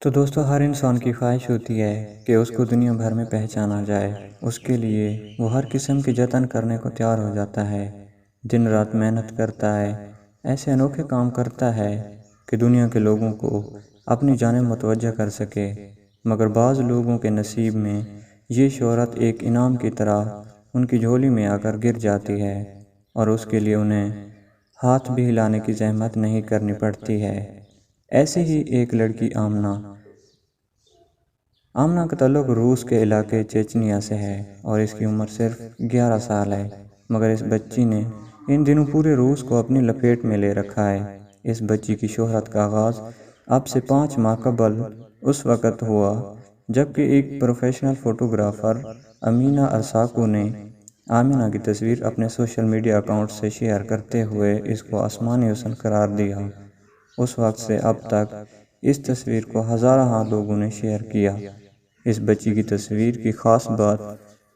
تو دوستو، ہر انسان کی خواہش ہوتی ہے کہ اس کو دنیا بھر میں پہچانا جائے۔ اس کے لیے وہ ہر قسم کی جتن کرنے کو تیار ہو جاتا ہے، دن رات محنت کرتا ہے، ایسے انوکھے کام کرتا ہے کہ دنیا کے لوگوں کو اپنی جانب متوجہ کر سکے۔ مگر بعض لوگوں کے نصیب میں یہ شہرت ایک انعام کی طرح ان کی جھولی میں آ کر گر جاتی ہے، اور اس کے لیے انہیں ہاتھ بھی ہلانے کی زحمت نہیں کرنی پڑتی ہے۔ ایسی ہی ایک لڑکی آمنہ کا تعلق روس کے علاقے چیچنیا سے ہے، اور اس کی عمر صرف 11 سال ہے۔ مگر اس بچی نے ان دنوں پورے روس کو اپنی لپیٹ میں لے رکھا ہے۔ اس بچی کی شہرت کا آغاز اب سے 5 ماہ قبل اس وقت ہوا جبکہ ایک پروفیشنل فوٹوگرافر امینا ارساکو نے آمنہ کی تصویر اپنے سوشل میڈیا اکاؤنٹ سے شیئر کرتے ہوئے اس کو آسمانی حسن قرار دیا۔ اس وقت سے اب تک اس تصویر کو ہزارہ لوگوں نے شیئر کیا۔ اس بچی کی تصویر کی خاص بات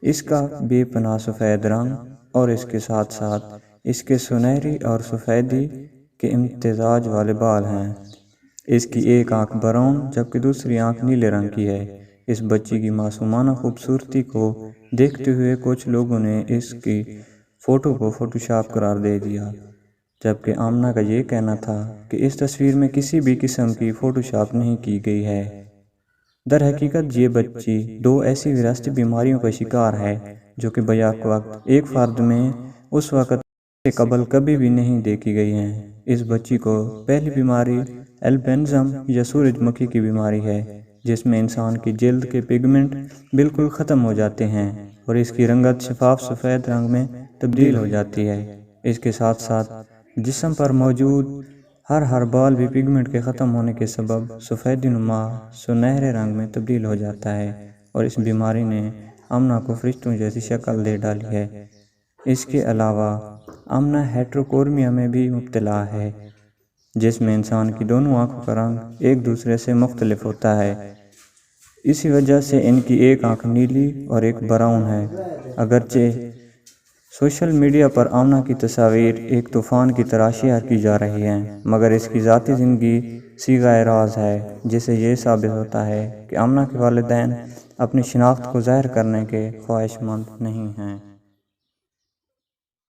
اس کا بے پناہ سفید رنگ اور اس کے ساتھ ساتھ اس کے سنہری اور سفیدی کے امتزاج والے بال ہیں۔ اس کی ایک آنکھ براؤن جبکہ دوسری آنکھ نیلے رنگ کی ہے۔ اس بچی کی معصومانہ خوبصورتی کو دیکھتے ہوئے کچھ لوگوں نے اس کی فوٹو کو فوٹو شاپ قرار دے دیا، جبکہ آمنہ کا یہ کہنا تھا کہ اس تصویر میں کسی بھی قسم کی فوٹو شاپ نہیں کی گئی ہے۔ در حقیقت یہ بچی 2 ایسی وراثتی بیماریوں کا شکار ہے جو کہ بیک وقت ایک فرد میں اس وقت سے قبل کبھی بھی نہیں دیکھی گئی ہیں۔ اس بچی کو پہلی بیماری البینزم یا سورج مکھی کی بیماری ہے، جس میں انسان کی جلد کے پگمنٹ بالکل ختم ہو جاتے ہیں اور اس کی رنگت شفاف سفید رنگ میں تبدیل ہو جاتی ہے۔ اس کے ساتھ ساتھ جسم پر موجود ہر بال بھی پگمنٹ کے ختم ہونے کے سبب سفیدی نما سنہرے رنگ میں تبدیل ہو جاتا ہے، اور اس بیماری نے آمنہ کو فرشتوں جیسی شکل دے ڈالی ہے۔ اس کے علاوہ آمنہ ہیٹروکورمیا میں بھی مبتلا ہے، جس میں انسان کی دونوں آنکھوں کا رنگ ایک دوسرے سے مختلف ہوتا ہے۔ اسی وجہ سے ان کی ایک آنکھ نیلی اور ایک براؤن ہے۔ اگرچہ سوشل میڈیا پر آمنہ کی تصاویر ایک طوفان کی طرح شیئر کی جا رہی ہیں، مگر اس کی ذاتی زندگی صیغہ راز ہے، جسے یہ ثابت ہوتا ہے کہ آمنہ کے والدین اپنی شناخت کو ظاہر کرنے کے خواہشمند نہیں ہیں۔